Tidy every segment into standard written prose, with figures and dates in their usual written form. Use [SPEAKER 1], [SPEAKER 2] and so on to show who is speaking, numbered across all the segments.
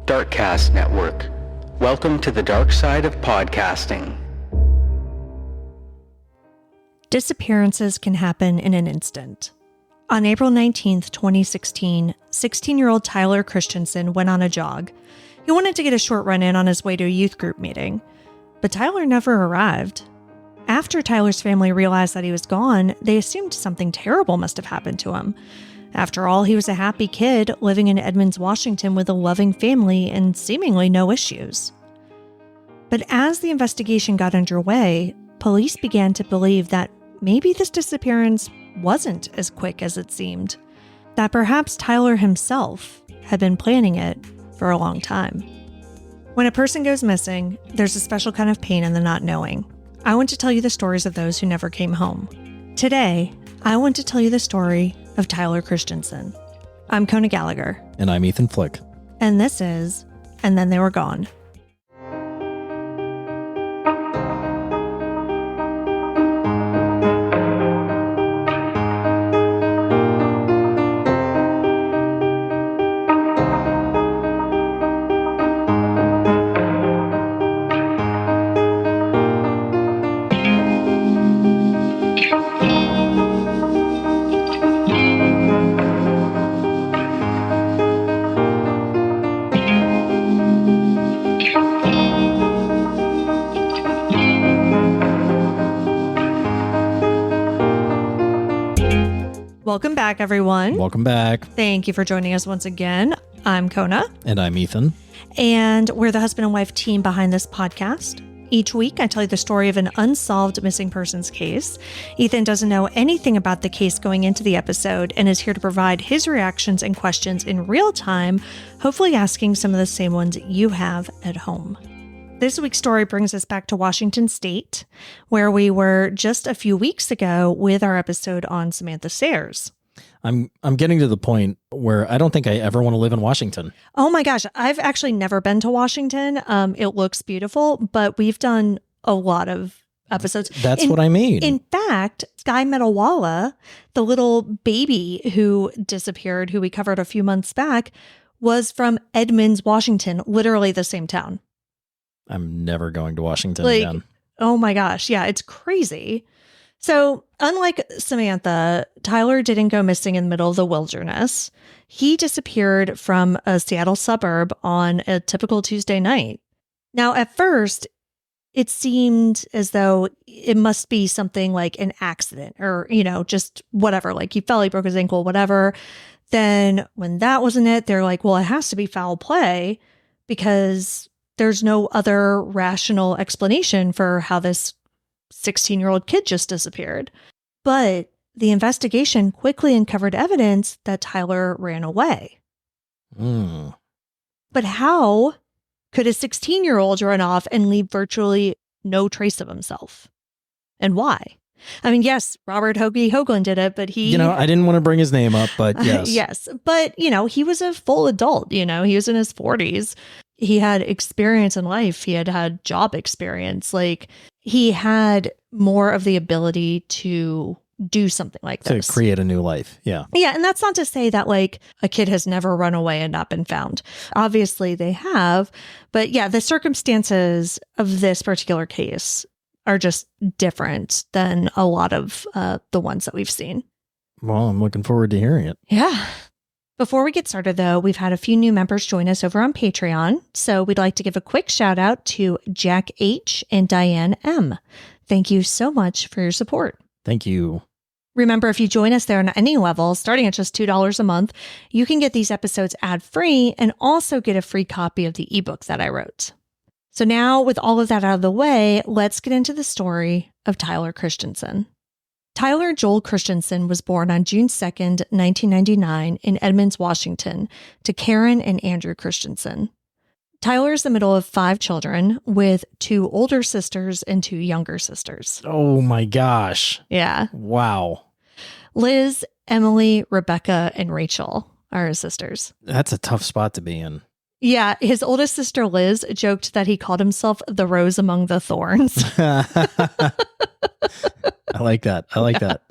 [SPEAKER 1] Darkcast Network. Welcome to the dark side of podcasting.
[SPEAKER 2] Disappearances can happen in an instant. On April 19th, 2016, 16-year-old Tyler Christensen went on a jog. He wanted to get a short run in on his way to a youth group meeting, but Tyler never arrived. After Tyler's family realized that he was gone, they assumed something terrible must have happened to him. After all, he was a happy kid living in Edmonds, Washington with a loving family and seemingly no issues. But as the investigation got underway, police began to believe that maybe this disappearance wasn't as quick as it seemed, that perhaps Tyler himself had been planning it for a long time. When a person goes missing, there's a special kind of pain in the not knowing. I want to tell you the stories of those who never came home. Today, I want to tell you the story of Tyler Christensen. I'm Kona Gallagher.
[SPEAKER 3] And I'm Ethan Flick.
[SPEAKER 2] And this is And Then They Were Gone. Welcome back, everyone.
[SPEAKER 3] Welcome back.
[SPEAKER 2] Thank you for joining us once again. I'm Kona.
[SPEAKER 3] And I'm Ethan.
[SPEAKER 2] And we're the husband and wife team behind this podcast. Each week, I tell you the story of an unsolved missing persons case. Ethan doesn't know anything about the case going into the episode and is here to provide his reactions and questions in real time, hopefully asking some of the same ones you have at home. This week's story brings us back to Washington State, where we were just a few weeks ago with our episode on Samantha Sayers.
[SPEAKER 3] I'm getting to the point where I don't think I ever want to live in Washington.
[SPEAKER 2] Oh my gosh, I've actually never been to Washington. It looks beautiful, but we've done a lot of episodes.
[SPEAKER 3] That's what I mean.
[SPEAKER 2] In fact, Sky Metawala, the little baby who disappeared, who we covered a few months back, was from Edmonds, Washington, literally the same town.
[SPEAKER 3] I'm never going to Washington again.
[SPEAKER 2] Oh my gosh. Yeah, it's crazy. So unlike Samantha, Tyler didn't go missing in the middle of the wilderness. He disappeared from a Seattle suburb on a typical Tuesday night. Now, at first, it seemed as though it must be something like an accident or, just whatever, like he fell, he broke his ankle, whatever. Then when that wasn't it, they're like, well, it has to be foul play because there's no other rational explanation for how this 16-year-old kid just disappeared. But the investigation quickly uncovered evidence that Tyler ran away. But how could a 16-year-old run off and leave virtually no trace of himself? And why? I mean, yes, Robert Hoagie Hoagland did it, but he...
[SPEAKER 3] I didn't want to bring his name up, but yes.
[SPEAKER 2] Yes, but, he was a full adult, he was in his 40s. He had experience in life. He had job experience. Like, he had more of the ability to do something like this.
[SPEAKER 3] To create a new life. Yeah.
[SPEAKER 2] Yeah. And that's not to say that like a kid has never run away and not been found. Obviously they have. But yeah, the circumstances of this particular case are just different than a lot of the ones that we've seen.
[SPEAKER 3] Well, I'm looking forward to hearing it.
[SPEAKER 2] Yeah. Before we get started, though, we've had a few new members join us over on Patreon, so we'd like to give a quick shout out to Jack H. and Diane M. Thank you so much for your support.
[SPEAKER 3] Thank you.
[SPEAKER 2] Remember, if you join us there on any level, starting at just $2 a month, you can get these episodes ad-free and also get a free copy of the ebook that I wrote. So now, with all of that out of the way, let's get into the story of Tyler Christensen. Tyler Joel Christensen was born on June 2nd, 1999 in Edmonds, Washington, to Karen and Andrew Christensen. Tyler is the middle of 5 children with 2 older sisters and 2 younger sisters.
[SPEAKER 3] Oh my gosh.
[SPEAKER 2] Yeah.
[SPEAKER 3] Wow.
[SPEAKER 2] Liz, Emily, Rebecca, and Rachel are his sisters.
[SPEAKER 3] That's a tough spot to be in.
[SPEAKER 2] Yeah, his oldest sister, Liz, joked that he called himself the rose among the thorns.
[SPEAKER 3] I like that. That.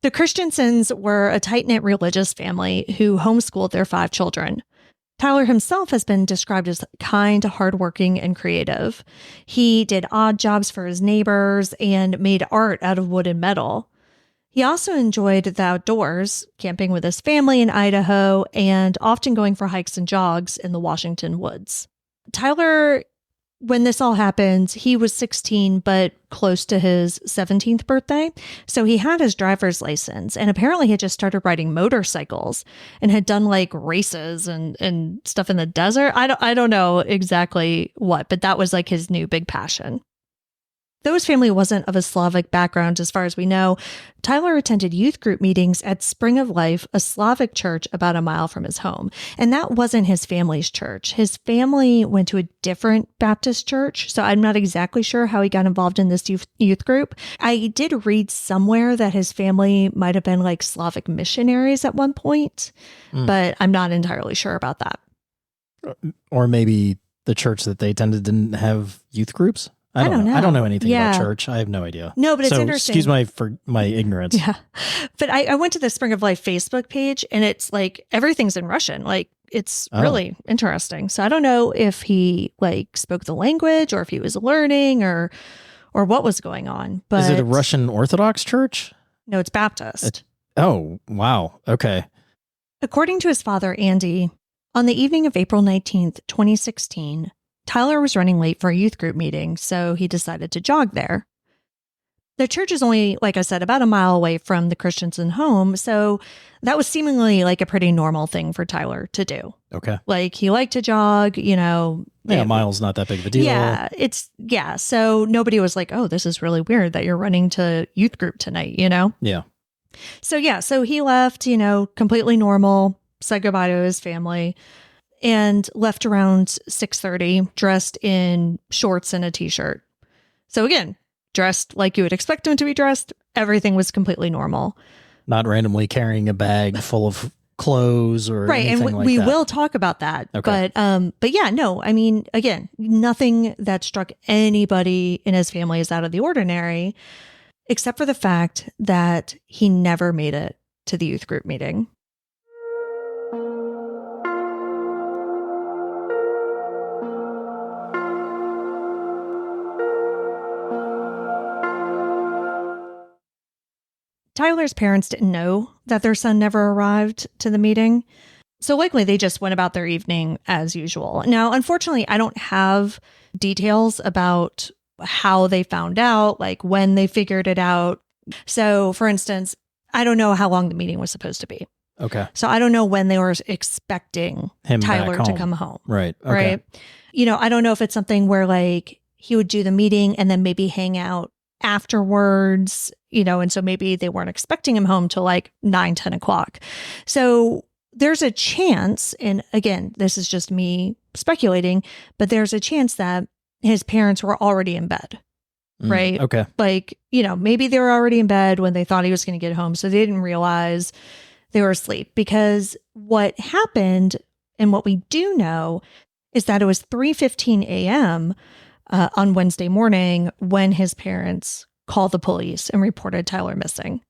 [SPEAKER 2] The Christensens were a tight-knit religious family who homeschooled their 5 children. Tyler himself has been described as kind, hardworking, and creative. He did odd jobs for his neighbors and made art out of wood and metal. He also enjoyed the outdoors, camping with his family in Idaho, and often going for hikes and jogs in the Washington woods. Tyler, when this all happened, he was 16, but close to his 17th birthday. So he had his driver's license and apparently had just started riding motorcycles and had done like races and stuff in the desert. I don't know exactly what, but that was like his new big passion. Though his family wasn't of a Slavic background, as far as we know, Tyler attended youth group meetings at Spring of Life, a Slavic church about a mile from his home. And that wasn't his family's church. His family went to a different Baptist church, so I'm not exactly sure how he got involved in this youth group. I did read somewhere that his family might have been like Slavic missionaries at one point, but I'm not entirely sure about that.
[SPEAKER 3] Or maybe the church that they attended didn't have youth groups? I don't know. I don't know anything about church. I have no idea.
[SPEAKER 2] No, but it's interesting.
[SPEAKER 3] Excuse my ignorance.
[SPEAKER 2] Yeah. But I went to the Spring of Life Facebook page and it's like everything's in Russian. Like it's really interesting. So I don't know if he like spoke the language or if he was learning or what was going on. But
[SPEAKER 3] is it a Russian Orthodox church?
[SPEAKER 2] No, it's Baptist.
[SPEAKER 3] Oh, wow. Okay.
[SPEAKER 2] According to his father, Andy, on the evening of April 19th, 2016, Tyler was running late for a youth group meeting, so he decided to jog there. The church is only, like I said, about a mile away from the Christensen home, so that was seemingly like a pretty normal thing for Tyler to do.
[SPEAKER 3] Okay.
[SPEAKER 2] Like, he liked to jog, you know.
[SPEAKER 3] Yeah, a mile's not that big of a deal.
[SPEAKER 2] Yeah, so nobody was like, oh, this is really weird that you're running to youth group tonight, you know?
[SPEAKER 3] Yeah.
[SPEAKER 2] So he left, you know, completely normal, said goodbye to his family, and left around 6:30 dressed in shorts and a t-shirt. So again, dressed like you would expect him to be dressed. Everything was completely normal.
[SPEAKER 3] Not randomly carrying a bag full of clothes or
[SPEAKER 2] right,
[SPEAKER 3] anything
[SPEAKER 2] and
[SPEAKER 3] like
[SPEAKER 2] we
[SPEAKER 3] that.
[SPEAKER 2] will talk about that.
[SPEAKER 3] Okay.
[SPEAKER 2] But yeah, no, I mean, again, nothing that struck anybody in his family is out of the ordinary, except for the fact that he never made it to the youth group meeting. Tyler's parents didn't know that their son never arrived to the meeting, so likely they just went about their evening as usual. Now, unfortunately, I don't have details about how they found out, like when they figured it out. So, for instance, I don't know how long the meeting was supposed to be.
[SPEAKER 3] Okay.
[SPEAKER 2] So I don't know when they were expecting
[SPEAKER 3] Him
[SPEAKER 2] Tyler
[SPEAKER 3] back
[SPEAKER 2] to
[SPEAKER 3] home.
[SPEAKER 2] come home.
[SPEAKER 3] Right. Okay.
[SPEAKER 2] Right. You know, I don't know if it's something where like he would do the meeting and then maybe hang out afterwards, you know, and so maybe they weren't expecting him home till like 9-10 o'clock. So there's a chance, and again, this is just me speculating, but there's a chance that his parents were already in bed, right?
[SPEAKER 3] Okay.
[SPEAKER 2] Like, you know, maybe they were already in bed when they thought he was going to get home, so they didn't realize they were asleep. Because what happened, and what we do know, is that it was 3:15 a.m. On Wednesday morning when his parents called the police and reported Tyler missing.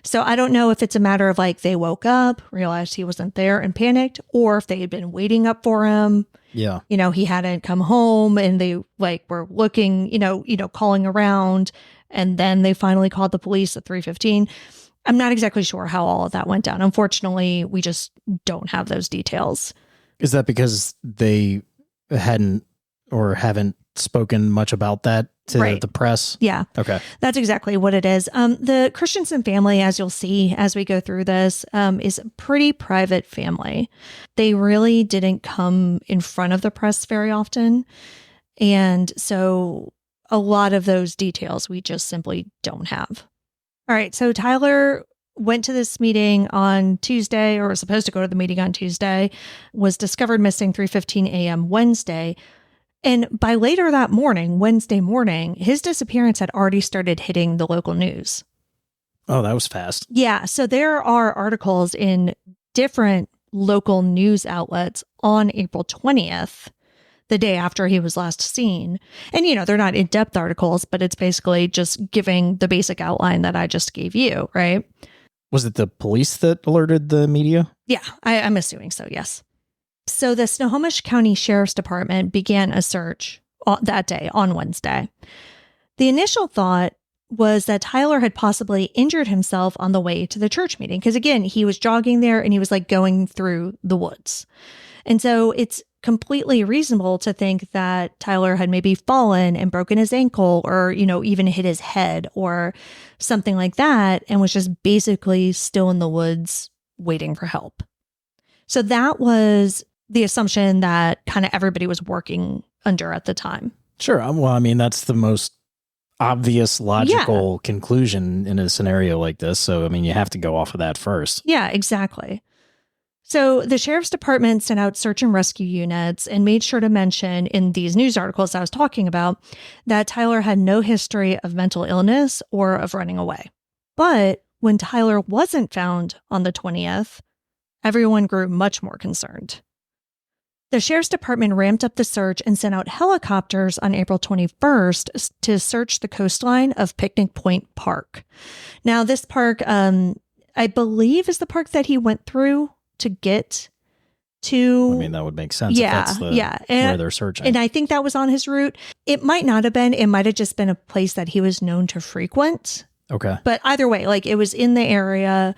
[SPEAKER 2] So I don't know if it's a matter of like they woke up, realized he wasn't there and panicked, or if they had been waiting up for him.
[SPEAKER 3] Yeah.
[SPEAKER 2] You know, he hadn't come home and they like were looking, you know, calling around, and then they finally called the police at 3:15. I'm not exactly sure how all of that went down. Unfortunately, we just don't have those details.
[SPEAKER 3] Is that because they hadn't or haven't spoken much about that to the press?
[SPEAKER 2] Yeah.
[SPEAKER 3] Okay.
[SPEAKER 2] That's exactly what it is. The Christensen family, as you'll see as we go through this, is a pretty private family. They really didn't come in front of the press very often. And so a lot of those details we just simply don't have. All right. So Tyler went to this meeting on Tuesday, or was supposed to go to the meeting on Tuesday, was discovered missing 3:15 a.m. Wednesday. And by later that morning, Wednesday morning, his disappearance had already started hitting the local news.
[SPEAKER 3] Oh, that was fast.
[SPEAKER 2] Yeah. So there are articles in different local news outlets on April 20th, the day after he was last seen. And, you know, they're not in-depth articles, but it's basically just giving the basic outline that I just gave you, right? Was
[SPEAKER 3] it the police that alerted the media?
[SPEAKER 2] Yeah, I'm assuming so, yes. So the Snohomish County Sheriff's Department began a search that day on Wednesday. The initial thought was that Tyler had possibly injured himself on the way to the church meeting. Because again, he was jogging there and he was like going through the woods. And so it's completely reasonable to think that Tyler had maybe fallen and broken his ankle or, even hit his head or something like that and was just basically still in the woods waiting for help. So that was the assumption that kind of everybody was working under at the time.
[SPEAKER 3] Sure. Well, I mean, that's the most obvious logical conclusion in a scenario like this. So, I mean, you have to go off of that first.
[SPEAKER 2] Yeah, exactly. So the sheriff's department sent out search and rescue units and made sure to mention in these news articles I was talking about that Tyler had no history of mental illness or of running away. But when Tyler wasn't found on the 20th, everyone grew much more concerned. The sheriff's department ramped up the search and sent out helicopters on April 21st to search the coastline of Picnic Point Park. Now, this park, I believe, is the park that he went through to get to.
[SPEAKER 3] I mean, that would make sense.
[SPEAKER 2] Yeah,
[SPEAKER 3] if that's
[SPEAKER 2] where
[SPEAKER 3] they're searching.
[SPEAKER 2] And I think that was on his route. It might not have been. It might have just been a place that he was known to frequent.
[SPEAKER 3] Okay.
[SPEAKER 2] But either way, like it was in the area.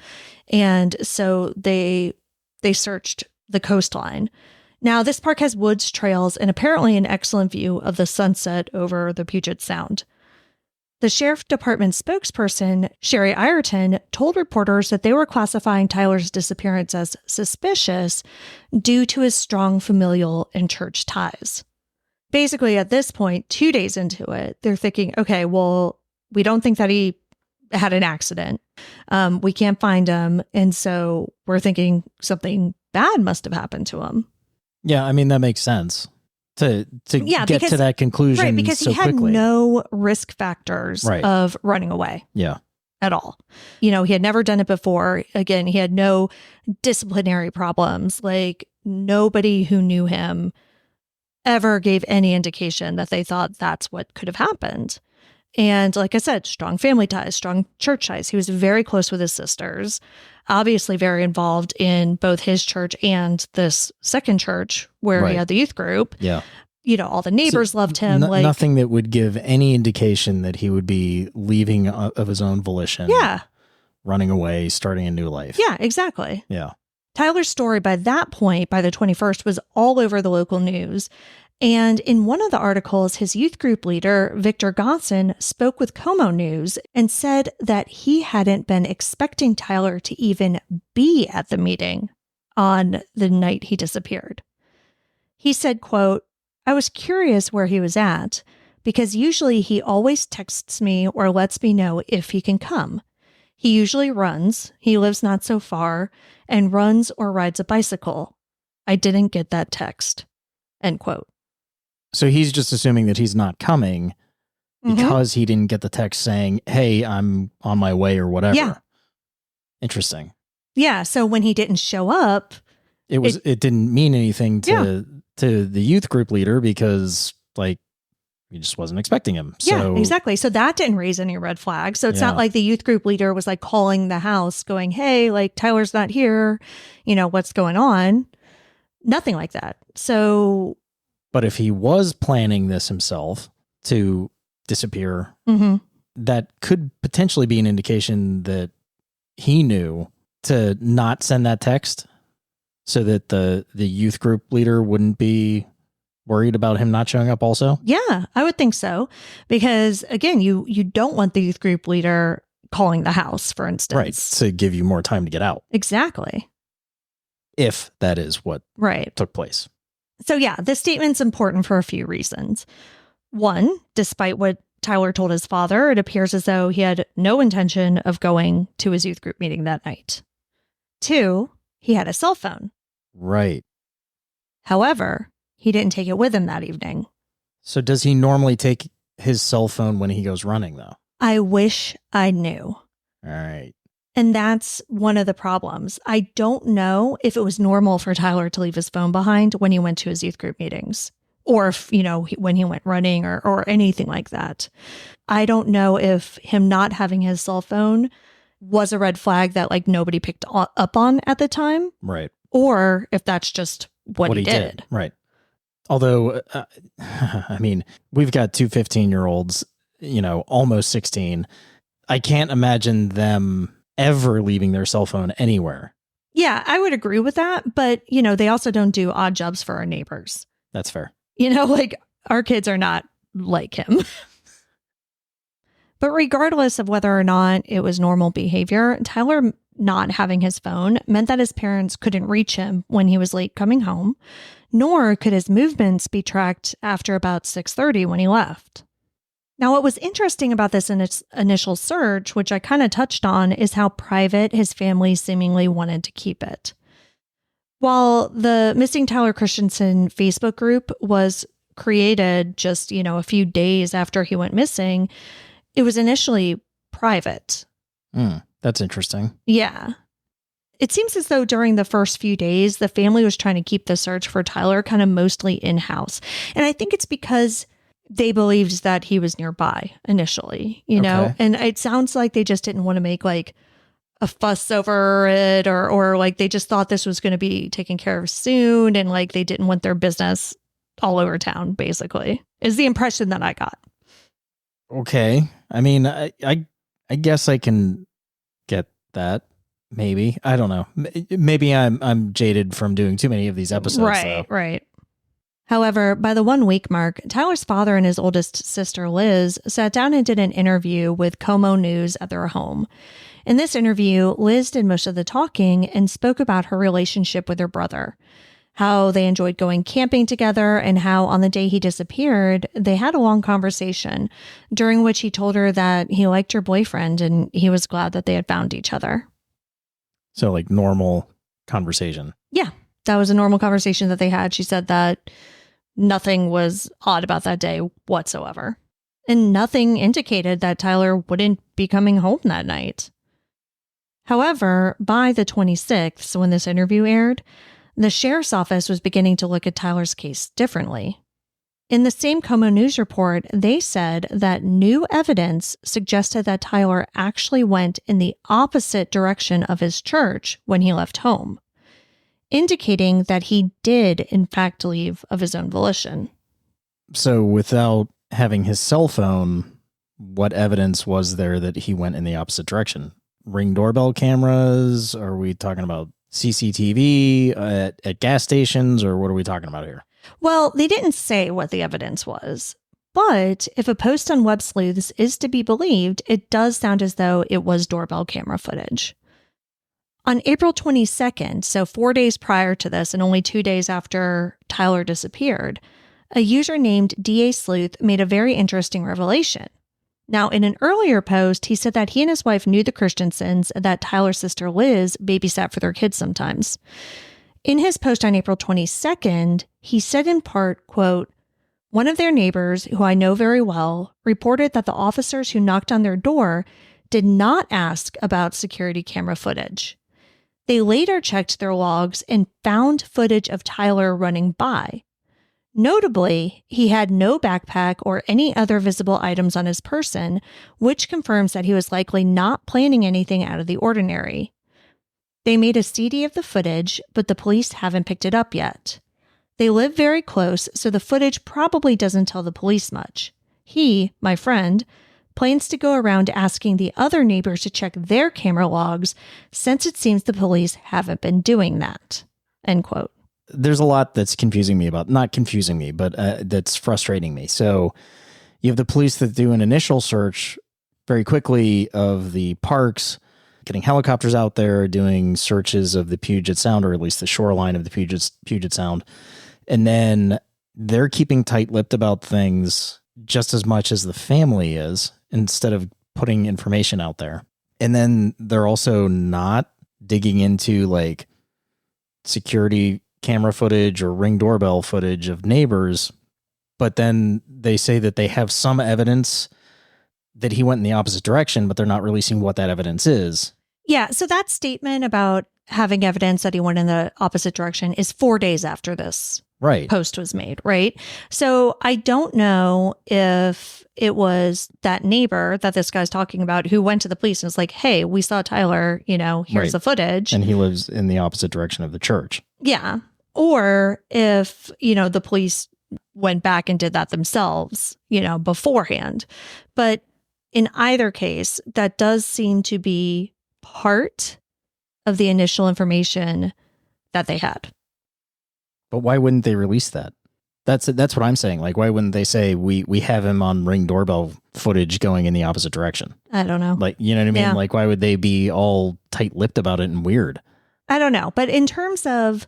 [SPEAKER 2] And so they searched the coastline. Now, this park has woods, trails, and apparently an excellent view of the sunset over the Puget Sound. The sheriff department spokesperson, Sherry Ireton, told reporters that they were classifying Tyler's disappearance as suspicious due to his strong familial and church ties. Basically, at this point, 2 days into it, they're thinking, okay, well, we don't think that he had an accident. We can't find him. And so we're thinking something bad must have happened to him.
[SPEAKER 3] Yeah, I mean, that makes sense to get to that conclusion.
[SPEAKER 2] Right, because
[SPEAKER 3] so
[SPEAKER 2] he had
[SPEAKER 3] quickly.
[SPEAKER 2] no risk factors of running away.
[SPEAKER 3] Yeah.
[SPEAKER 2] At all. He had never done it before. Again, he had no disciplinary problems. Like nobody who knew him ever gave any indication that they thought that's what could have happened. And like I said, strong family ties, strong church ties. He was very close with his sisters, obviously very involved in both his church and this second church where he had the youth group.
[SPEAKER 3] Yeah.
[SPEAKER 2] All the neighbors loved him.
[SPEAKER 3] Nothing that would give any indication that he would be leaving of his own volition.
[SPEAKER 2] Yeah.
[SPEAKER 3] Running away, starting a new life.
[SPEAKER 2] Yeah, exactly.
[SPEAKER 3] Yeah.
[SPEAKER 2] Tyler's story by that point, by the 21st, was all over the local news. And in one of the articles, his youth group leader, Victor Gosson, spoke with Como News and said that he hadn't been expecting Tyler to even be at the meeting on the night he disappeared. He said, quote, "I was curious where he was at because usually he always texts me or lets me know if he can come. He usually runs, he lives not so far, and runs or rides a bicycle. I didn't get that text." End quote.
[SPEAKER 3] So he's just assuming that he's not coming because he didn't get the text saying, "Hey, I'm on my way," or whatever.
[SPEAKER 2] Yeah.
[SPEAKER 3] Interesting.
[SPEAKER 2] Yeah. So when he didn't show up,
[SPEAKER 3] it didn't mean anything to the youth group leader because he just wasn't expecting him. So,
[SPEAKER 2] yeah, exactly. So that didn't raise any red flags. So it's not like the youth group leader was like calling the house going, "Hey, like Tyler's not here. What's going on?" Nothing like that. So.
[SPEAKER 3] But if he was planning this himself to disappear, that could potentially be an indication that he knew to not send that text so that the youth group leader wouldn't be worried about him not showing up also?
[SPEAKER 2] Yeah, I would think so. Because again, you don't want the youth group leader calling the house, for instance.
[SPEAKER 3] Right, to give you more time to get out.
[SPEAKER 2] Exactly.
[SPEAKER 3] If that is what took place.
[SPEAKER 2] So yeah, this statement's important for a few reasons. One, despite what Tyler told his father, it appears as though he had no intention of going to his youth group meeting that night. Two, he had a cell phone.
[SPEAKER 3] Right.
[SPEAKER 2] However, he didn't take it with him that evening.
[SPEAKER 3] So does he normally take his cell phone when he goes running, though?
[SPEAKER 2] I wish I knew.
[SPEAKER 3] All right.
[SPEAKER 2] And that's one of the problems. I don't know if it was normal for Tyler to leave his phone behind when he went to his youth group meetings or if, when he went running or anything like that. I don't know if him not having his cell phone was a red flag that nobody picked up on at the time.
[SPEAKER 3] Right.
[SPEAKER 2] Or if that's just what he did.
[SPEAKER 3] Right. Although, I mean, we've got two 15-year-olds, almost 16. I can't imagine them ever leaving their cell phone anywhere.
[SPEAKER 2] Yeah, I would agree with that. But, they also don't do odd jobs for our neighbors.
[SPEAKER 3] That's fair.
[SPEAKER 2] Like our kids are not like him. But regardless of whether or not it was normal behavior, Tyler not having his phone meant that his parents couldn't reach him when he was late coming home, nor could his movements be tracked after about 6:30 when he left. Now, what was interesting about this initial search, which I kind of touched on, is how private his family seemingly wanted to keep it. While the Missing Tyler Christensen Facebook group was created just, a few days after he went missing, it was initially private.
[SPEAKER 3] That's interesting.
[SPEAKER 2] Yeah. It seems as though during the first few days, the family was trying to keep the search for Tyler kind of mostly in-house. And I think it's because they believed that he was nearby initially, know? And it sounds like they just didn't want to make like a fuss over it or like they just thought this was going to be taken care of soon. And like they didn't want their business all over town, basically, is the impression that I got.
[SPEAKER 3] Okay. I mean, I guess I can get that. Maybe. I don't know. Maybe I'm jaded from doing too many of these episodes.
[SPEAKER 2] Right. However, by the 1 week mark, Tyler's father and his oldest sister, Liz, sat down and did an interview with Como News at their home. In this interview, Liz did most of the talking and spoke about her relationship with her brother, how they enjoyed going camping together, and how on the day he disappeared, they had a long conversation, during which he told her that he liked her boyfriend and he was glad that they had found each other.
[SPEAKER 3] So like normal conversation.
[SPEAKER 2] Yeah, that was a normal conversation that they had. She said that nothing was odd about that day whatsoever. And nothing indicated that Tyler wouldn't be coming home that night. However, by the 26th, so when this interview aired, the sheriff's office was beginning to look at Tyler's case differently. In the same Como News report, they said that new evidence suggested that Tyler actually went in the opposite direction of his church when he left home, indicating that he did, in fact, leave of his own volition.
[SPEAKER 3] So without having his cell phone, what evidence was there that he went in the opposite direction? Ring doorbell cameras? Are we talking about CCTV at gas stations, or what are we talking about here?
[SPEAKER 2] Well, they didn't say what the evidence was, but if a post on Web Sleuths is to be believed, it does sound as though it was doorbell camera footage. On April 22nd, so 4 days prior to this and only 2 days after Tyler disappeared, a user named DA Sleuth made a very interesting revelation. Now, in an earlier post, he said that he and his wife knew the Christensens and that Tyler's sister Liz babysat for their kids sometimes. In his post on April 22nd, he said in part, quote, "One of their neighbors, who I know very well, reported that the officers who knocked on their door did not ask about security camera footage. They later checked their logs and found footage of Tyler running by. Notably, he had no backpack or any other visible items on his person, which confirms that he was likely not planning anything out of the ordinary. They made a CD of the footage, but the police haven't picked it up yet. They live very close, so the footage probably doesn't tell the police much. He, my friend, plans to go around asking the other neighbors to check their camera logs, since it seems the police haven't been doing that." End quote.
[SPEAKER 3] There's a lot that's confusing me about, not confusing me, but that's frustrating me. So you have the police that do an initial search very quickly of the parks, getting helicopters out there, doing searches of the Puget Sound, or at least the shoreline of the Puget Sound. And then they're keeping tight-lipped about things just as much as the family is, instead of putting information out there. And then they're also not digging into like security camera footage or Ring doorbell footage of neighbors, but then they say that they have some evidence that he went in the opposite direction, but they're not releasing what that evidence is.
[SPEAKER 2] Yeah, so that statement about having evidence that he went in the opposite direction is 4 days after this post was made, right? So I don't know if it was that neighbor that this guy's talking about who went to the police and was like, "Hey, we saw Tyler, here's the footage."
[SPEAKER 3] And he lives in the opposite direction of the church.
[SPEAKER 2] Yeah. or if, the police went back and did that themselves, beforehand. But in either case, that does seem to be part of the initial information that they had.
[SPEAKER 3] But why wouldn't they release that? That's what I'm saying. Like, why wouldn't they say we have him on Ring doorbell footage going in the opposite direction?
[SPEAKER 2] I don't know.
[SPEAKER 3] Like, you know what I mean?
[SPEAKER 2] Yeah.
[SPEAKER 3] Like, why would they be all tight-lipped about it and weird?
[SPEAKER 2] I don't know. But in terms of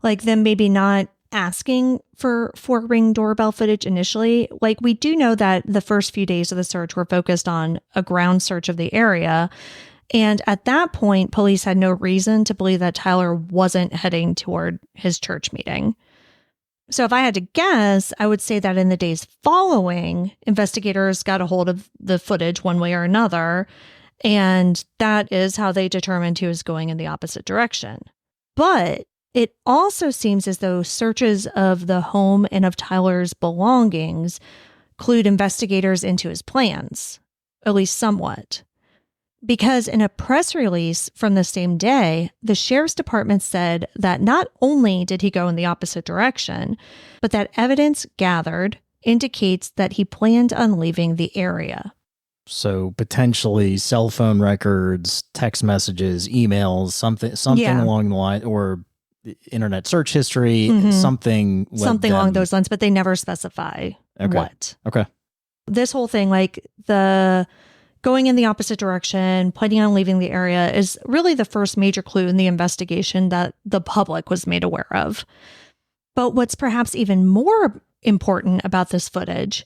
[SPEAKER 2] like them maybe not asking for Ring doorbell footage initially, like we do know that the first few days of the search were focused on a ground search of the area. And at that point, police had no reason to believe that Tyler wasn't heading toward his church meeting. So if I had to guess, I would say that in the days following, investigators got a hold of the footage one way or another, and that is how they determined he was going in the opposite direction. But it also seems as though searches of the home and of Tyler's belongings clued investigators into his plans, at least somewhat. Because in a press release from the same day, the sheriff's department said that not only did he go in the opposite direction, but that evidence gathered indicates that he planned on leaving the area.
[SPEAKER 3] So potentially cell phone records, text messages, emails, something along the line, or internet search history, something
[SPEAKER 2] along those lines, but they never specify what.
[SPEAKER 3] Okay.
[SPEAKER 2] This whole thing, like the going in the opposite direction, planning on leaving the area, is really the first major clue in the investigation that the public was made aware of. But what's perhaps even more important about this footage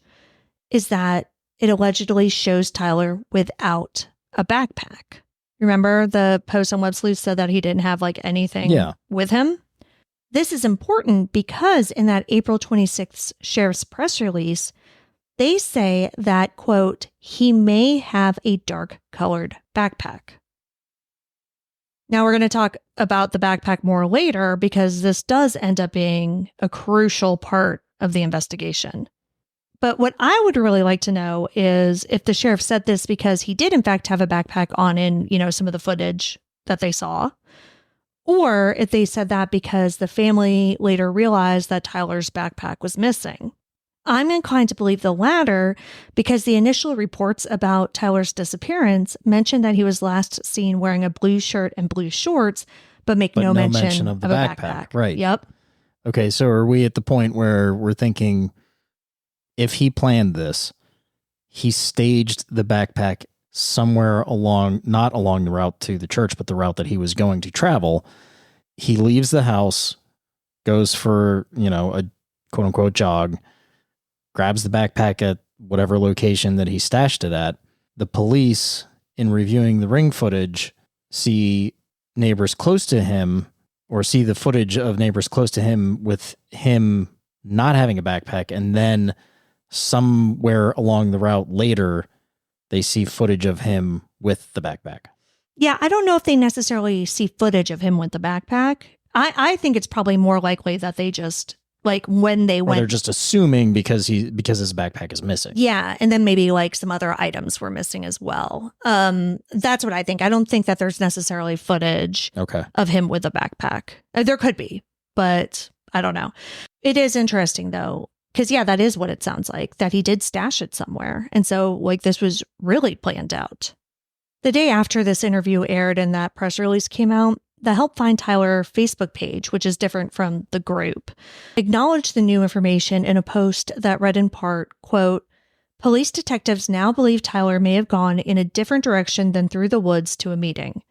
[SPEAKER 2] is that it allegedly shows Tyler without a backpack. Remember the post on Web Sleuth said that he didn't have like anything with him? This is important because in that April 26th sheriff's press release, they say that, quote, he may have a dark colored backpack. Now we're going to talk about the backpack more later because this does end up being a crucial part of the investigation. But what I would really like to know is if the sheriff said this because he did in fact have a backpack on in, some of the footage that they saw, or if they said that because the family later realized that Tyler's backpack was missing. I'm inclined to believe the latter because the initial reports about Tyler's disappearance mentioned that he was last seen wearing a blue shirt and blue shorts, but make no mention of the backpack.
[SPEAKER 3] Right.
[SPEAKER 2] Yep.
[SPEAKER 3] Okay, so are we at the point where we're thinking if he planned this, he staged the backpack somewhere not along the route to the church, but the route that he was going to travel. He leaves the house, goes for, a quote unquote jog, grabs the backpack at whatever location that he stashed it at. The police, in reviewing the Ring footage, see neighbors close to him or see the footage of neighbors close to him with him not having a backpack. And then somewhere along the route later, they see footage of him with the backpack.
[SPEAKER 2] Yeah, I don't know if they necessarily see footage of him with the backpack. I think it's probably more likely that they just, like when they went,
[SPEAKER 3] they're just assuming because his backpack is missing.
[SPEAKER 2] Yeah, and then maybe like some other items were missing as well. That's what I think. I don't think that there's necessarily footage of him with a backpack. There could be, but I don't know. It is interesting though, because that is what it sounds like, that he did stash it somewhere. And so like this was really planned out. The day after this interview aired and that press release came out, the Help Find Tyler Facebook page, which is different from the group, acknowledged the new information in a post that read in part, quote, police detectives now believe Tyler may have gone in a different direction than through the woods to a meeting.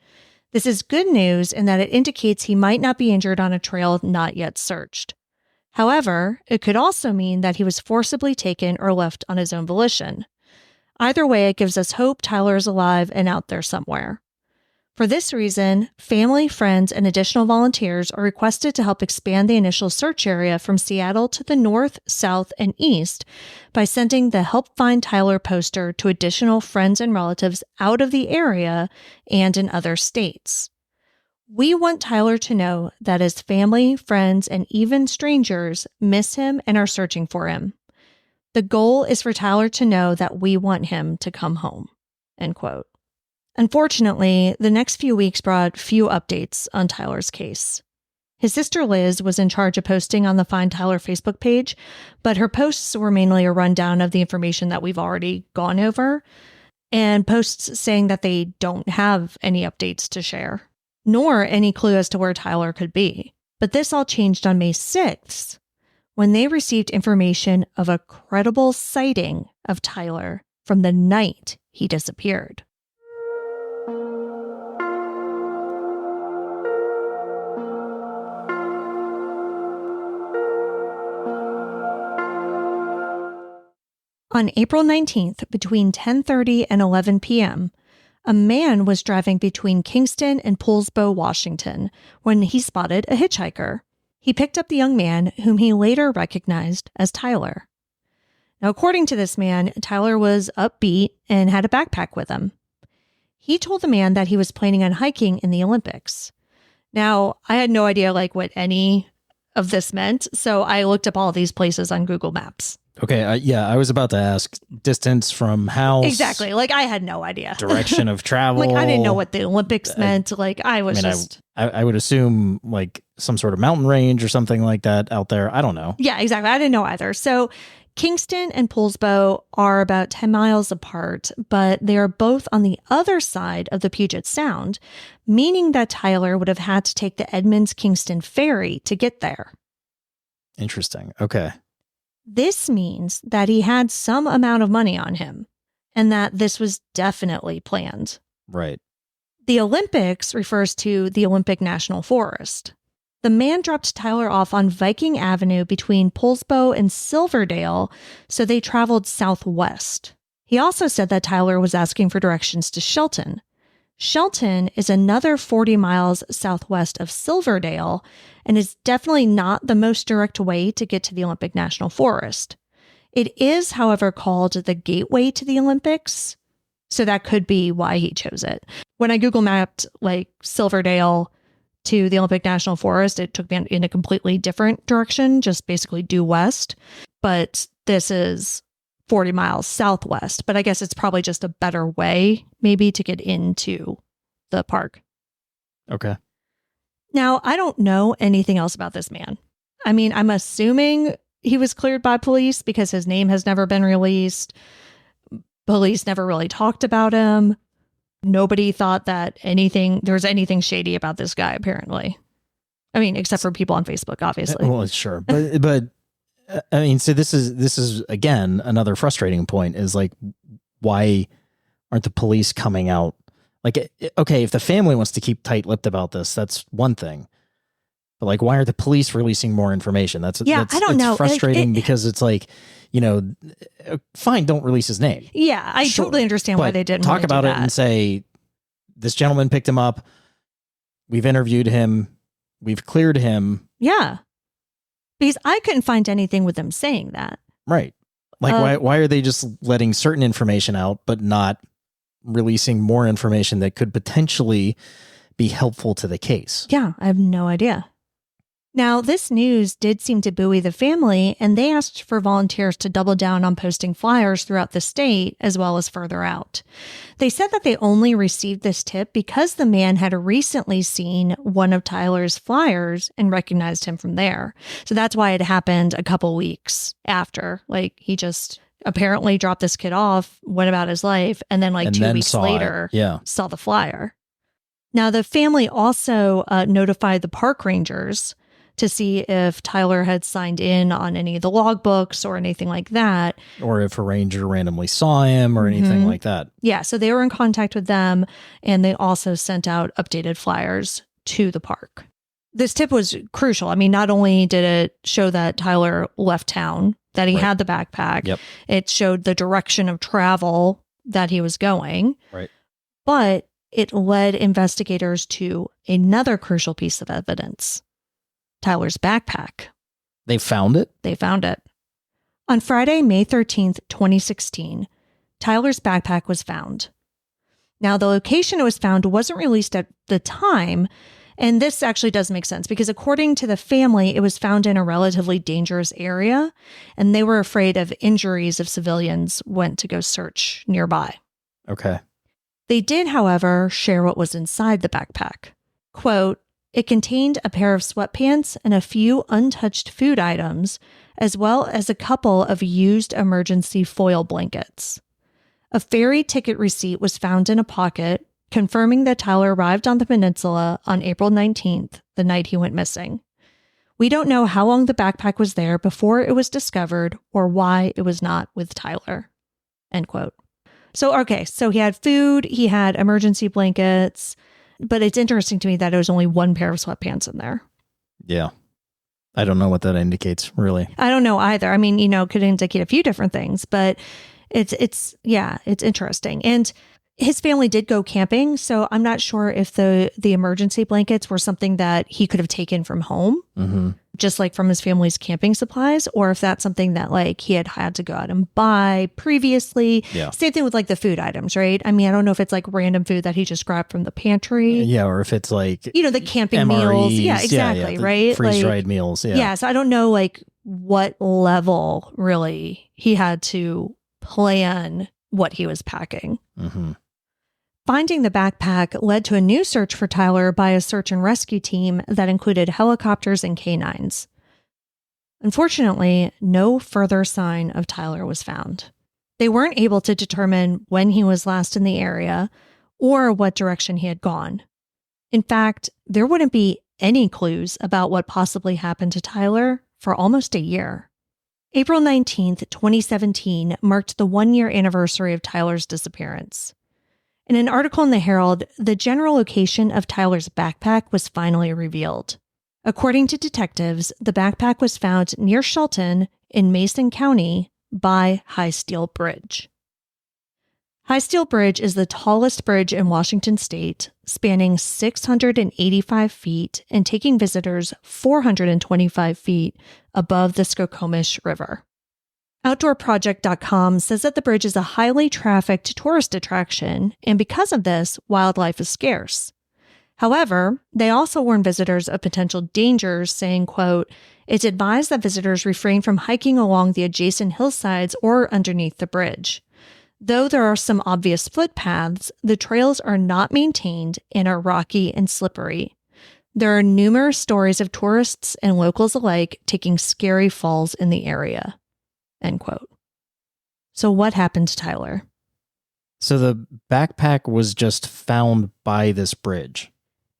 [SPEAKER 2] This is good news in that it indicates he might not be injured on a trail not yet searched. However, it could also mean that he was forcibly taken or left on his own volition. Either way, it gives us hope Tyler is alive and out there somewhere. For this reason, family, friends, and additional volunteers are requested to help expand the initial search area from Seattle to the north, south, and east by sending the Help Find Tyler poster to additional friends and relatives out of the area and in other states. We want Tyler to know that his family, friends, and even strangers miss him and are searching for him. The goal is for Tyler to know that we want him to come home." End quote. Unfortunately, the next few weeks brought few updates on Tyler's case. His sister Liz was in charge of posting on the Find Tyler Facebook page, but her posts were mainly a rundown of the information that we've already gone over, and posts saying that they don't have any updates to share, nor any clue as to where Tyler could be. But this all changed on May 6th, when they received information of a credible sighting of Tyler from the night he disappeared. On April 19th, between 10:30 and 11 p.m., a man was driving between Kingston and Poulsbo, Washington, when he spotted a hitchhiker. He picked up the young man, whom he later recognized as Tyler. Now, according to this man, Tyler was upbeat and had a backpack with him. He told the man that he was planning on hiking in the Olympics. Now, I had no idea what any of this meant, so I looked up all these places on Google Maps.
[SPEAKER 3] Okay, I was about to ask distance from house.
[SPEAKER 2] Exactly. I had no idea.
[SPEAKER 3] Direction of travel.
[SPEAKER 2] I didn't know what the Olympics meant. I
[SPEAKER 3] would assume some sort of mountain range or something like that out there. I don't know.
[SPEAKER 2] Yeah, exactly. I didn't know either. So Kingston and Poulsbo are about 10 miles apart, but they are both on the other side of the Puget Sound, meaning that Tyler would have had to take the Edmonds-Kingston ferry to get there.
[SPEAKER 3] Interesting. Okay.
[SPEAKER 2] This means that he had some amount of money on him and that this was definitely planned.
[SPEAKER 3] Right.
[SPEAKER 2] The Olympics refers to the Olympic National Forest. The man dropped Tyler off on Viking Avenue between Poulsbo and Silverdale, so they traveled southwest. He also said that Tyler was asking for directions to Shelton. Shelton is another 40 miles southwest of Silverdale and is definitely not the most direct way to get to the Olympic National Forest. It is, however, called the gateway to the Olympics, so that could be why he chose it. When I Google mapped Silverdale to the Olympic National Forest, it took me in a completely different direction, just basically due west. But this is 40 miles southwest, but I guess it's probably just a better way maybe to get into the park.
[SPEAKER 3] Okay.
[SPEAKER 2] Now, I don't know anything else about this man. I mean, I'm assuming he was cleared by police because his name has never been released. Police never really talked about him. Nobody thought that there was anything shady about this guy, apparently. I mean, except for people on Facebook, obviously.
[SPEAKER 3] Well, sure. But I mean, so this is again, another frustrating point is why aren't the police coming out? Okay, if the family wants to keep tight-lipped about this, that's one thing. But why aren't the police releasing more information? I don't know. Frustrating because it's fine, don't release his name.
[SPEAKER 2] Yeah, I totally understand why they didn't
[SPEAKER 3] talk about it and say, this gentleman picked him up. We've interviewed him. We've cleared him.
[SPEAKER 2] Yeah. Because I couldn't find anything with them saying that.
[SPEAKER 3] Right. Why are they just letting certain information out, but not releasing more information that could potentially be helpful to the case?
[SPEAKER 2] Yeah, I have no idea. Now, this news did seem to buoy the family, and they asked for volunteers to double down on posting flyers throughout the state as well as further out. They said that they only received this tip because the man had recently seen one of Tyler's flyers and recognized him from there. So that's why it happened a couple weeks after. He just apparently dropped this kid off, went about his life, and then 2 weeks later saw the flyer. Now, the family also notified the park rangers to see if Tyler had signed in on any of the logbooks or anything like that.
[SPEAKER 3] Or if a ranger randomly saw him or anything like that.
[SPEAKER 2] Yeah, so they were in contact with them, and they also sent out updated flyers to the park. This tip was crucial. I mean, not only did it show that Tyler left town, that he had the backpack, it showed the direction of travel that he was going, but it led investigators to another crucial piece of evidence. Tyler's backpack.
[SPEAKER 3] They found it?
[SPEAKER 2] They found it. On Friday, May 13th, 2016, Tyler's backpack was found. Now, the location it was found wasn't released at the time, and this actually does make sense because according to the family, it was found in a relatively dangerous area, and they were afraid of injuries if civilians went to go search nearby.
[SPEAKER 3] Okay.
[SPEAKER 2] They did, however, share what was inside the backpack. Quote, It contained a pair of sweatpants and a few untouched food items, as well as a couple of used emergency foil blankets. A ferry ticket receipt was found in a pocket, confirming that Tyler arrived on the peninsula on April 19th, the night he went missing. We don't know how long the backpack was there before it was discovered or why it was not with Tyler. End quote. So he had food, he had emergency blankets, but it's interesting to me that it was only one pair of sweatpants in there.
[SPEAKER 3] Yeah. I don't know what that indicates, really.
[SPEAKER 2] I don't know either. I mean, could indicate a few different things, but it's interesting. And his family did go camping, so I'm not sure if the emergency blankets were something that he could have taken from home, just like from his family's camping supplies, or if that's something that like he had to go out and buy previously.
[SPEAKER 3] Yeah.
[SPEAKER 2] Same thing with like the food items, right? I mean, I don't know if it's like random food that he just grabbed from the pantry.
[SPEAKER 3] Yeah, or if it's like
[SPEAKER 2] the camping
[SPEAKER 3] MREs,
[SPEAKER 2] meals. Yeah, exactly, right?
[SPEAKER 3] Freeze-dried meals. Yeah.
[SPEAKER 2] Yeah, so I don't know like what level really he had to plan what he was packing. Finding the backpack led to a new search for Tyler by a search and rescue team that included helicopters and canines. Unfortunately, no further sign of Tyler was found. They weren't able to determine when he was last in the area or what direction he had gone. In fact, there wouldn't be any clues about what possibly happened to Tyler for almost a year. April 19th, 2017 marked the 1-year anniversary of Tyler's disappearance. In an article in the Herald, the general location of Tyler's backpack was finally revealed. According to detectives, the backpack was found near Shelton in Mason County by High Steel Bridge. High Steel Bridge is the tallest bridge in Washington state, spanning 685 feet and taking visitors 425 feet above the Snohomish River. OutdoorProject.com says that the bridge is a highly trafficked tourist attraction, and because of this, wildlife is scarce. However, they also warn visitors of potential dangers, saying, quote, "It's advised that visitors refrain from hiking along the adjacent hillsides or underneath the bridge. Though there are some obvious footpaths, the trails are not maintained and are rocky and slippery. There are numerous stories of tourists and locals alike taking scary falls in the area." End quote. So what happened to Tyler?
[SPEAKER 3] So the backpack was just found by this bridge.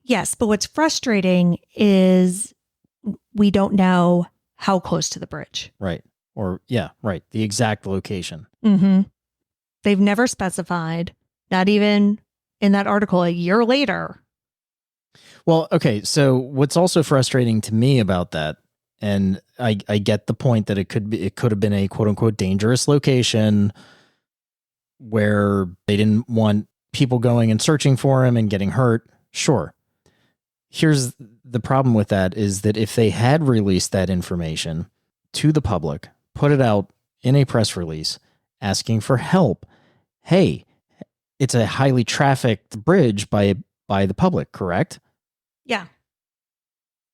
[SPEAKER 2] Yes, but what's frustrating is we don't know how close to the bridge.
[SPEAKER 3] Right. Or, yeah, right. The exact location.
[SPEAKER 2] They've never specified, not even in that article a year later.
[SPEAKER 3] Well, okay. So what's also frustrating to me about that, and I get the point that it could have been a quote unquote dangerous location where they didn't want people going and searching for him and getting hurt. Sure. Here's the problem with that is that if they had released that information to the public, put it out in a press release asking for help, hey, it's a highly trafficked bridge by the public, correct?
[SPEAKER 2] Yeah.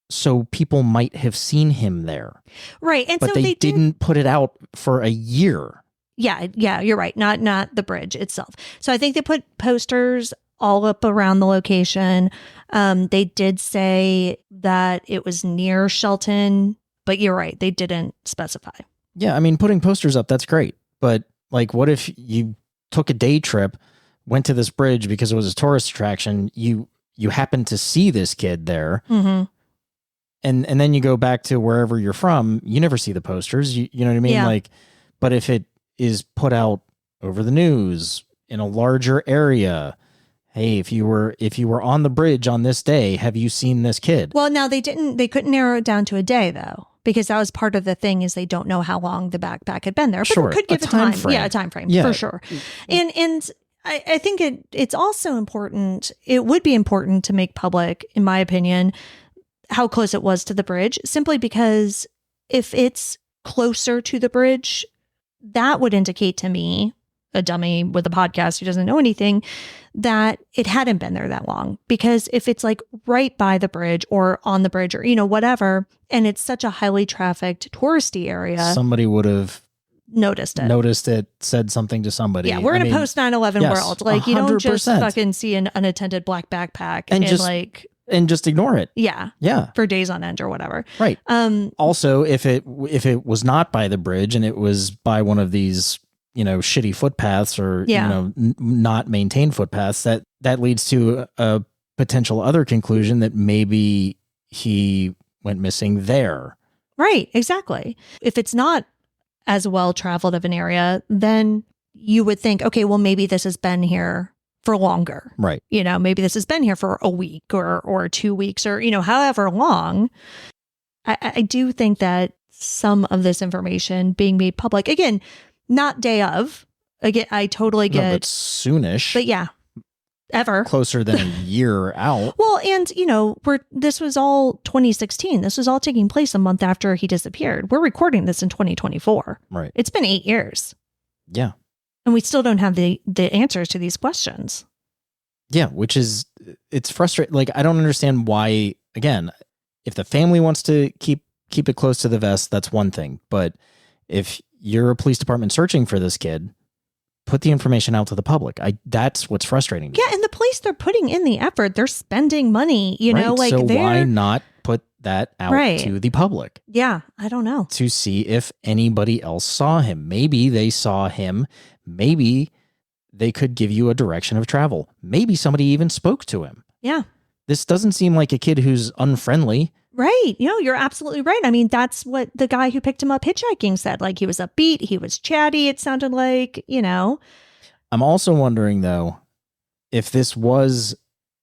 [SPEAKER 3] So people might have seen him there.
[SPEAKER 2] Right. And
[SPEAKER 3] but
[SPEAKER 2] so
[SPEAKER 3] they didn't put it out for a year.
[SPEAKER 2] Yeah, you're right. Not the bridge itself. So I think they put posters all up around the location. They did say that it was near Shelton, but you're right. They didn't specify.
[SPEAKER 3] Yeah, I mean, putting posters up, that's great. But like, what if you took a day trip, went to this bridge because it was a tourist attraction, you happened to see this kid there, and then you go back to wherever you're from, you never see the posters. You know what I mean?
[SPEAKER 2] Yeah.
[SPEAKER 3] Like, but if it is put out over the news in a larger area, hey, if you were on the bridge on this day, have you seen this kid? Well,
[SPEAKER 2] now they couldn't narrow it down to a day though, because that was part of the thing is they don't know how long the backpack had been there, but
[SPEAKER 3] sure.
[SPEAKER 2] It could give
[SPEAKER 3] a
[SPEAKER 2] a time
[SPEAKER 3] frame.
[SPEAKER 2] Yeah, a time frame
[SPEAKER 3] Yeah.
[SPEAKER 2] for sure. And I think it's also important. It would be important to make public, in my opinion, how close it was to the bridge, simply because if it's closer to the bridge, that would indicate to me, a dummy with a podcast who doesn't know anything, that it hadn't been there that long. Because if it's like right by the bridge or on the bridge or, whatever, and it's such a highly trafficked touristy area,
[SPEAKER 3] somebody would have
[SPEAKER 2] noticed it,
[SPEAKER 3] said something to somebody.
[SPEAKER 2] Yeah, we're in a post 9/11
[SPEAKER 3] yes,
[SPEAKER 2] world. Like, you don't just
[SPEAKER 3] 100%.
[SPEAKER 2] fucking see an unattended black backpack
[SPEAKER 3] and
[SPEAKER 2] and
[SPEAKER 3] just
[SPEAKER 2] like
[SPEAKER 3] and just ignore it.
[SPEAKER 2] Yeah.
[SPEAKER 3] Yeah.
[SPEAKER 2] For days on end or whatever.
[SPEAKER 3] Right. Also, if it was not by the bridge and it was by one of these, shitty footpaths or, not maintained footpaths, that leads to a potential other conclusion that maybe he went missing there.
[SPEAKER 2] Right. Exactly. If it's not as well traveled of an area, then you would think, okay, well, maybe this has been here for longer.
[SPEAKER 3] Right.
[SPEAKER 2] Maybe this has been here for a week or 2 weeks or, however long. I do think that some of this information being made public, again, not day of, again, I totally get.
[SPEAKER 3] No, but soonish.
[SPEAKER 2] But yeah, ever.
[SPEAKER 3] Closer than a year out.
[SPEAKER 2] Well, and, this was all 2016. This was all taking place a month after he disappeared. We're recording this in 2024.
[SPEAKER 3] Right.
[SPEAKER 2] It's been 8 years.
[SPEAKER 3] Yeah.
[SPEAKER 2] And we still don't have the answers to these questions.
[SPEAKER 3] Yeah, which is, it's frustrating. Like, I don't understand why, again, if the family wants to keep it close to the vest, that's one thing. But if you're a police department searching for this kid, put the information out to the public. That's what's frustrating.
[SPEAKER 2] Yeah, and the police, they're putting in the effort. They're spending money,
[SPEAKER 3] So why not put that out to the public?
[SPEAKER 2] Yeah, I don't know.
[SPEAKER 3] To see if anybody else saw him. Maybe they saw him. Maybe they could give you a direction of travel. Maybe somebody even spoke to him.
[SPEAKER 2] Yeah.
[SPEAKER 3] This doesn't seem like a kid who's unfriendly.
[SPEAKER 2] Right. You're absolutely right. I mean, that's what the guy who picked him up hitchhiking said. Like, he was upbeat. He was chatty. It sounded like,
[SPEAKER 3] I'm also wondering, though, if this was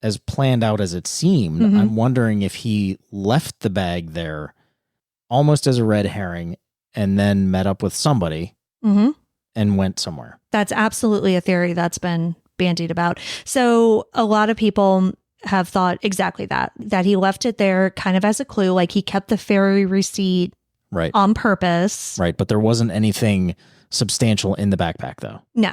[SPEAKER 3] as planned out as it seemed.
[SPEAKER 2] Mm-hmm.
[SPEAKER 3] I'm wondering if he left the bag there almost as a red herring and then met up with somebody.
[SPEAKER 2] Mm-hmm.
[SPEAKER 3] And went somewhere.
[SPEAKER 2] That's absolutely a theory that's been bandied about. So a lot of people have thought exactly that he left it there kind of as a clue, like he kept the ferry receipt
[SPEAKER 3] right
[SPEAKER 2] on purpose.
[SPEAKER 3] Right. But there wasn't anything substantial in the backpack, though.
[SPEAKER 2] No.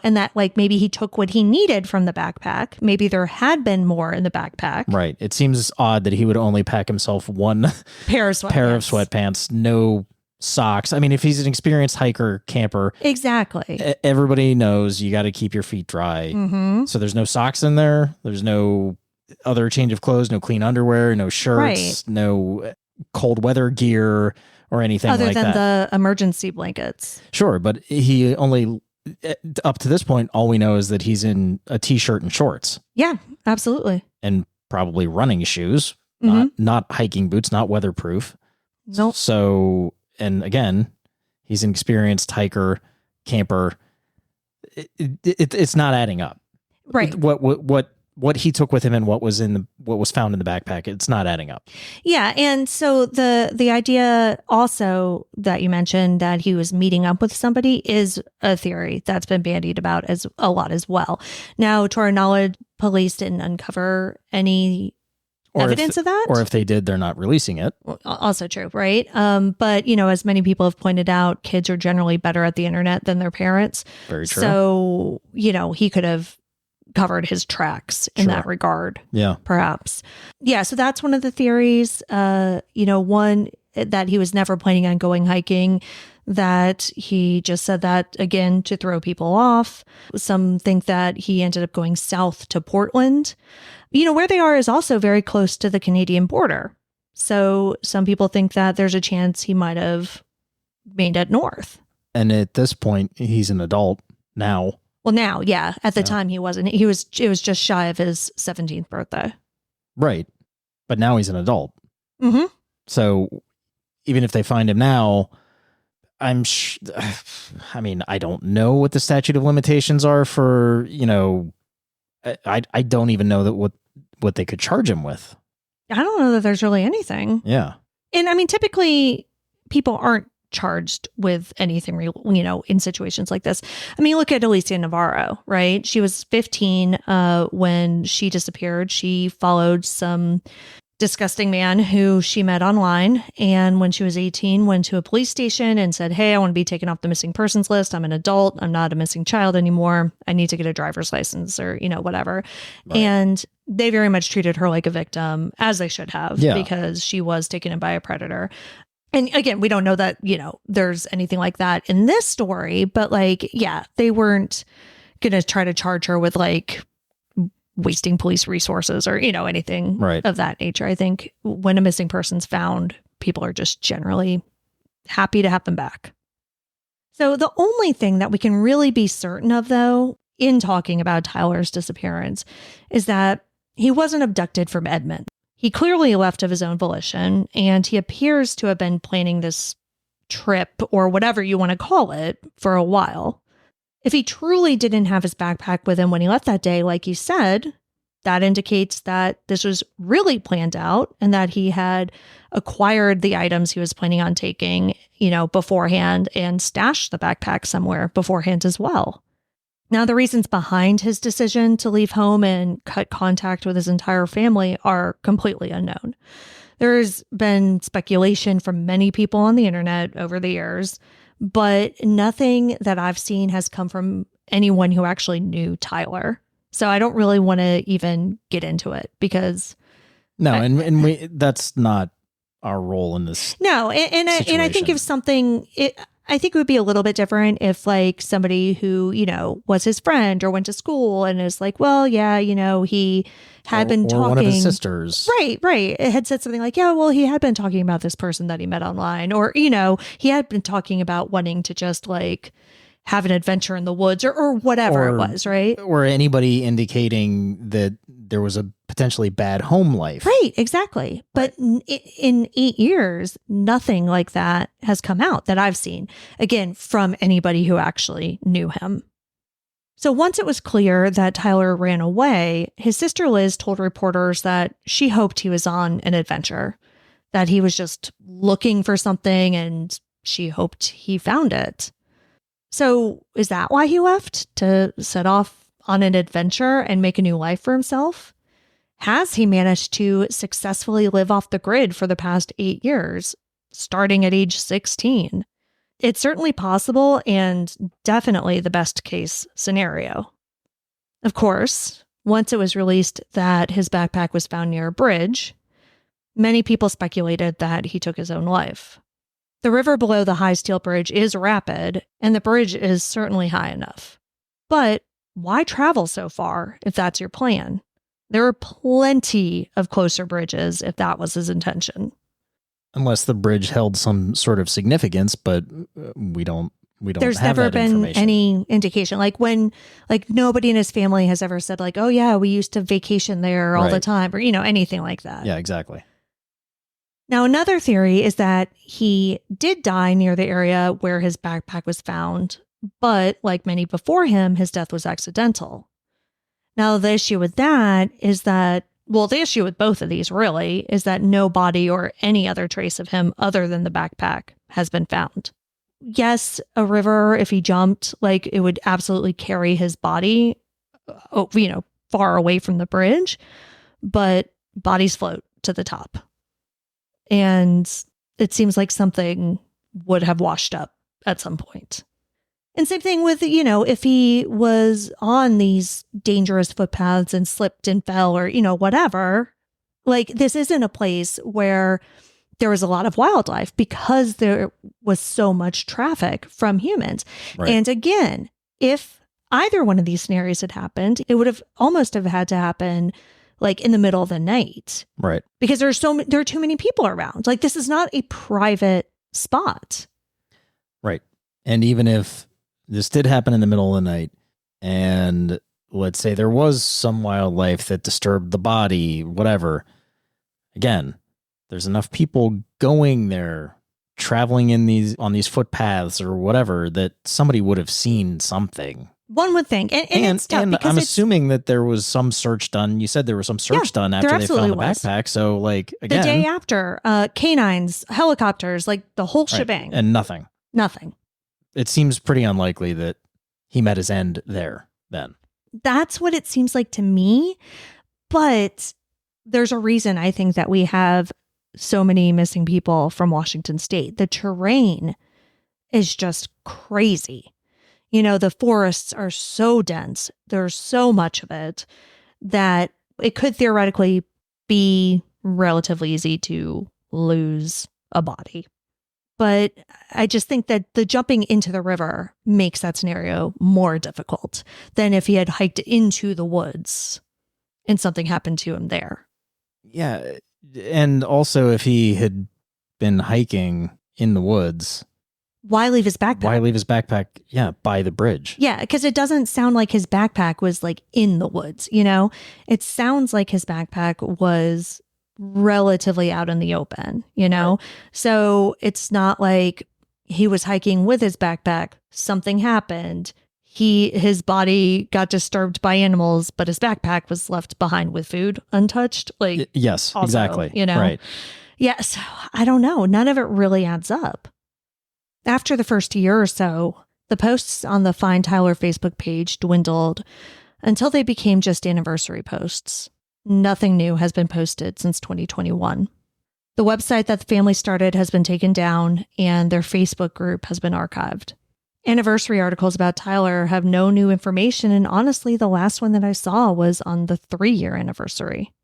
[SPEAKER 2] And that like maybe he took what he needed from the backpack. Maybe there had been more in the backpack.
[SPEAKER 3] Right. It seems odd that he would only pack himself one
[SPEAKER 2] pair of
[SPEAKER 3] sweatpants, no socks. I mean, if he's an experienced hiker, camper,
[SPEAKER 2] exactly.
[SPEAKER 3] Everybody knows you got to keep your feet dry.
[SPEAKER 2] Mm-hmm.
[SPEAKER 3] So there's no socks in there. There's no other change of clothes, no clean underwear, no shirts, no cold weather gear or anything like that.
[SPEAKER 2] Other than the emergency blankets.
[SPEAKER 3] Sure, but he only, up to this point, all we know is that he's in a t-shirt and shorts.
[SPEAKER 2] Yeah, absolutely.
[SPEAKER 3] And probably running shoes, not hiking boots, not weatherproof.
[SPEAKER 2] Nope.
[SPEAKER 3] So, and again, he's an experienced hiker, camper. It's not adding up.
[SPEAKER 2] Right.
[SPEAKER 3] What he took with him and what was found in the backpack, it's not adding up.
[SPEAKER 2] Yeah, and so the idea also that you mentioned that he was meeting up with somebody is a theory that's been bandied about as a lot as well. Now, to our knowledge, police didn't uncover any evidence of that.
[SPEAKER 3] Or if they did, they're not releasing it.
[SPEAKER 2] Also true, right? But, as many people have pointed out, kids are generally better at the internet than their parents.
[SPEAKER 3] Very true.
[SPEAKER 2] So, he could have covered his tracks in that regard.
[SPEAKER 3] Yeah.
[SPEAKER 2] Perhaps. Yeah. So that's one of the theories. One, that he was never planning on going hiking, that he just said that again to throw people off. Some think that he ended up going south to Portland. Where they are is also very close to the Canadian border. So some people think that there's a chance he might have made it north.
[SPEAKER 3] And at this point, he's an adult now.
[SPEAKER 2] Well, now, yeah. At the time, he wasn't. It was just shy of his 17th birthday.
[SPEAKER 3] Right. But now he's an adult.
[SPEAKER 2] Mm-hmm.
[SPEAKER 3] So even if they find him now, I don't know what the statute of limitations are for, I don't even know that what they could charge him with.
[SPEAKER 2] I don't know that there's really anything.
[SPEAKER 3] Yeah.
[SPEAKER 2] And typically people aren't charged with anything, in situations like this. Look at Alicia Navarro, right? She was 15 when she disappeared. She followed some disgusting man who she met online. And when she was 18, went to a police station and said, hey, I want to be taken off the missing persons list. I'm an adult. I'm not a missing child anymore. I need to get a driver's license or, whatever. Right. And they very much treated her like a victim, as they should have, because she was taken in by a predator. And again, we don't know that, there's anything like that in this story, but they weren't going to try to charge her with wasting police resources or, anything of that nature. I think when a missing person's found, people are just generally happy to have them back. So the only thing that we can really be certain of, though, in talking about Tyler's disappearance is that he wasn't abducted from Edmonds. He clearly left of his own volition, and he appears to have been planning this trip, or whatever you want to call it, for a while. If he truly didn't have his backpack with him when he left that day, like you said, that indicates that this was really planned out and that he had acquired the items he was planning on taking, beforehand, and stashed the backpack somewhere beforehand as well. Now, the reasons behind his decision to leave home and cut contact with his entire family are completely unknown. There's been speculation from many people on the internet over the years, but nothing that I've seen has come from anyone who actually knew Tyler. So I don't really want to even get into it because that's not our role in this. No, and I think if something, I think it would be a little bit different if like somebody who, was his friend or went to school and is like, well, yeah, he had been talking. Or one of his sisters. Right. It had said something like, yeah, well, he had been talking about this person that he met online, or, he had been talking about wanting to just like have an adventure in the woods or whatever it was, right?
[SPEAKER 3] Or anybody indicating that there was a potentially bad home life.
[SPEAKER 2] Right, exactly. But in 8 years, nothing like that has come out that I've seen, again, from anybody who actually knew him. So once it was clear that Tyler ran away, his sister Liz told reporters that she hoped he was on an adventure, that he was just looking for something and she hoped he found it. So is that why he left? To set off on an adventure and make a new life for himself? Has he managed to successfully live off the grid for the past 8 years, starting at age 16? It's certainly possible and definitely the best case scenario. Of course, once it was released that his backpack was found near a bridge, many people speculated that he took his own life. The river below the high steel bridge is rapid, and the bridge is certainly high enough. But why travel so far if that's your plan? There are plenty of closer bridges if that was his intention.
[SPEAKER 3] Unless the bridge held some sort of significance, but we don't
[SPEAKER 2] There's
[SPEAKER 3] have
[SPEAKER 2] never
[SPEAKER 3] that
[SPEAKER 2] been
[SPEAKER 3] information.
[SPEAKER 2] any indication. Like when, nobody in his family has ever said like, oh yeah, we used to vacation there all the time, or, anything like that.
[SPEAKER 3] Yeah, exactly.
[SPEAKER 2] Now, another theory is that he did die near the area where his backpack was found, but like many before him, his death was accidental. Now, the issue with that is that, the issue with both of these really is that no body or any other trace of him other than the backpack has been found. Yes, a river, if he jumped, it would absolutely carry his body, far away from the bridge, but bodies float to the top. And it seems like something would have washed up at some point. And same thing with, if he was on these dangerous footpaths and slipped and fell or, whatever, this isn't a place where there was a lot of wildlife because there was so much traffic from humans. Right. And again, if either one of these scenarios had happened, it would have almost have had to happen in the middle of the night. Right. Because there are too many people around. This is not a private spot.
[SPEAKER 3] Right. And even if this did happen in the middle of the night and let's say there was some wildlife that disturbed the body, whatever, again, there's enough people going there, traveling on these footpaths or whatever, that somebody would have seen something.
[SPEAKER 2] One would think. And it's tough because
[SPEAKER 3] I'm assuming that there was some search done. You said there was some search done after they found the backpack. So again.
[SPEAKER 2] The day after, canines, helicopters, the whole shebang.
[SPEAKER 3] And nothing.
[SPEAKER 2] Nothing.
[SPEAKER 3] It seems pretty unlikely that he met his end there then.
[SPEAKER 2] That's what it seems like to me. But there's a reason I think that we have so many missing people from Washington State. The terrain is just crazy. The forests are so dense. There's so much of it that it could theoretically be relatively easy to lose a body. But I just think that the jumping into the river makes that scenario more difficult than if he had hiked into the woods. and something happened to him there.
[SPEAKER 3] Yeah. And also, if he had been hiking in the woods,
[SPEAKER 2] why leave his backpack?
[SPEAKER 3] Yeah, by the bridge.
[SPEAKER 2] Yeah, because it doesn't sound like his backpack was like in the woods, you know? It sounds like his backpack was relatively out in the open, you know? Right. So it's not like he was hiking with his backpack, something happened, his body got disturbed by animals, but his backpack was left behind with food untouched. Like,
[SPEAKER 3] yes, also, exactly.
[SPEAKER 2] You know?
[SPEAKER 3] Right.
[SPEAKER 2] Yeah, so I don't know. None of it really adds up. After the first year or so, the posts on the Find Tyler Facebook page dwindled until they became just anniversary posts. Nothing new has been posted since 2021. The website that the family started has been taken down, and their Facebook group has been archived. Anniversary articles about Tyler have no new information, and honestly, the last one that I saw was on the 3-year anniversary.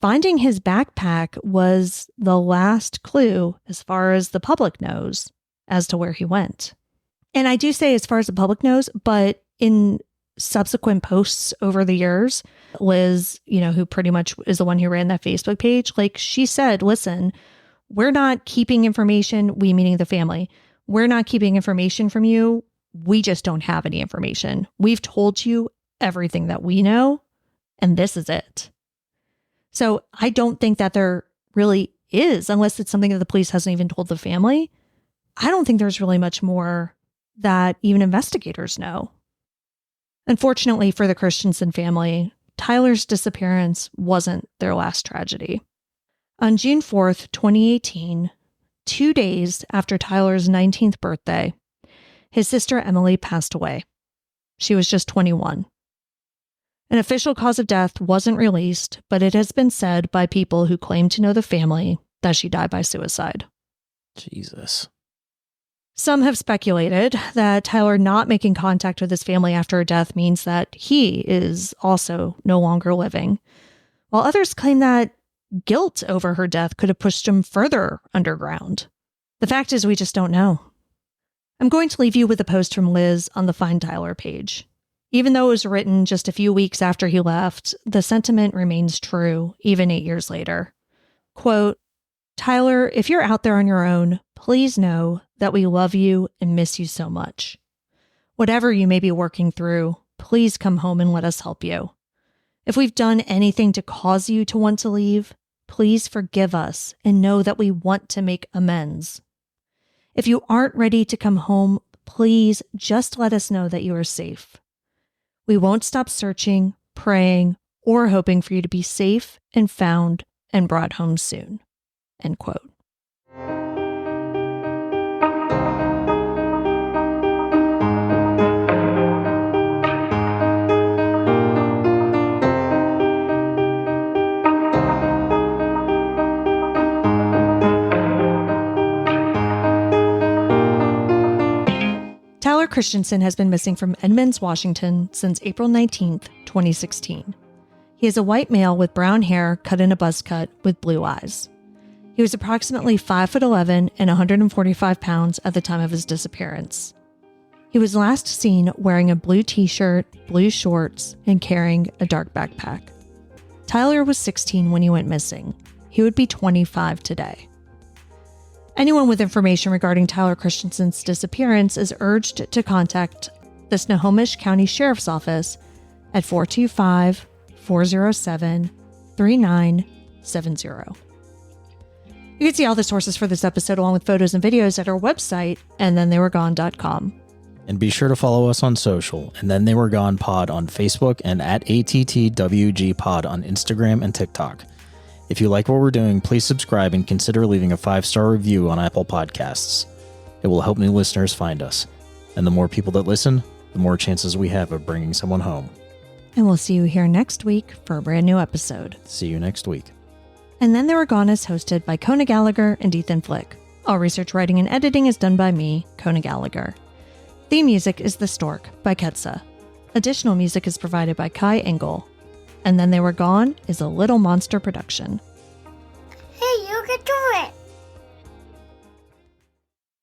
[SPEAKER 2] Finding his backpack was the last clue, as far as the public knows, as to where he went. And I do say as far as the public knows, but in subsequent posts over the years, Liz, who pretty much is the one who ran that Facebook page, like she said, listen, we're not keeping information, we meaning the family, we're not keeping information from you. We just don't have any information. We've told you everything that we know, and this is it. So I don't think that there really is, unless it's something that the police hasn't even told the family. I don't think there's really much more that even investigators know. Unfortunately for the Christensen family, Tyler's disappearance wasn't their last tragedy. On June 4th, 2018, 2 days after Tyler's 19th birthday, his sister Emily passed away. She was just 21. An official cause of death wasn't released, but it has been said by people who claim to know the family that she died by suicide.
[SPEAKER 3] Jesus.
[SPEAKER 2] Some have speculated that Tyler not making contact with his family after her death means that he is also no longer living, while others claim that guilt over her death could have pushed him further underground. The fact is, we just don't know. I'm going to leave you with a post from Liz on the Find Tyler page. Even though it was written just a few weeks after he left, the sentiment remains true, even 8 years later. Quote, Tyler, if you're out there on your own, please know that we love you and miss you so much. Whatever you may be working through, please come home and let us help you. If we've done anything to cause you to want to leave, please forgive us and know that we want to make amends. If you aren't ready to come home, please just let us know that you are safe. We won't stop searching, praying, or hoping for you to be safe and found and brought home soon. End quote. Tyler Christensen has been missing from Edmonds, Washington since April 19th, 2016. He is a white male with brown hair cut in a buzz cut with blue eyes. He was approximately 5'11" and 145 pounds at the time of his disappearance. He was last seen wearing a blue t-shirt, blue shorts, and carrying a dark backpack. Tyler was 16 when he went missing. He would be 25 today. Anyone with information regarding Tyler Christensen's disappearance is urged to contact the Snohomish County Sheriff's Office at 425-407-3970. You can see all the sources for this episode along with photos and videos at our website, andthentheywere.com.
[SPEAKER 3] And be sure to follow us on social, and Then They Were Gone Pod on Facebook and at ATTWG Pod on Instagram and TikTok. If you like what we're doing, please subscribe and consider leaving a 5-star review on Apple Podcasts. It will help new listeners find us. And the more people that listen, the more chances we have of bringing someone home.
[SPEAKER 2] And we'll see you here next week for a brand new episode.
[SPEAKER 3] See you next week.
[SPEAKER 2] And Then They Were Gone is hosted by Kona Gallagher and Ethan Flick. All research, writing, and editing is done by me, Kona Gallagher. Theme music is The Stork by Ketsa. Additional music is provided by Kai Engel. And Then They Were Gone is a Little Monster production.
[SPEAKER 4] Hey, you can do it!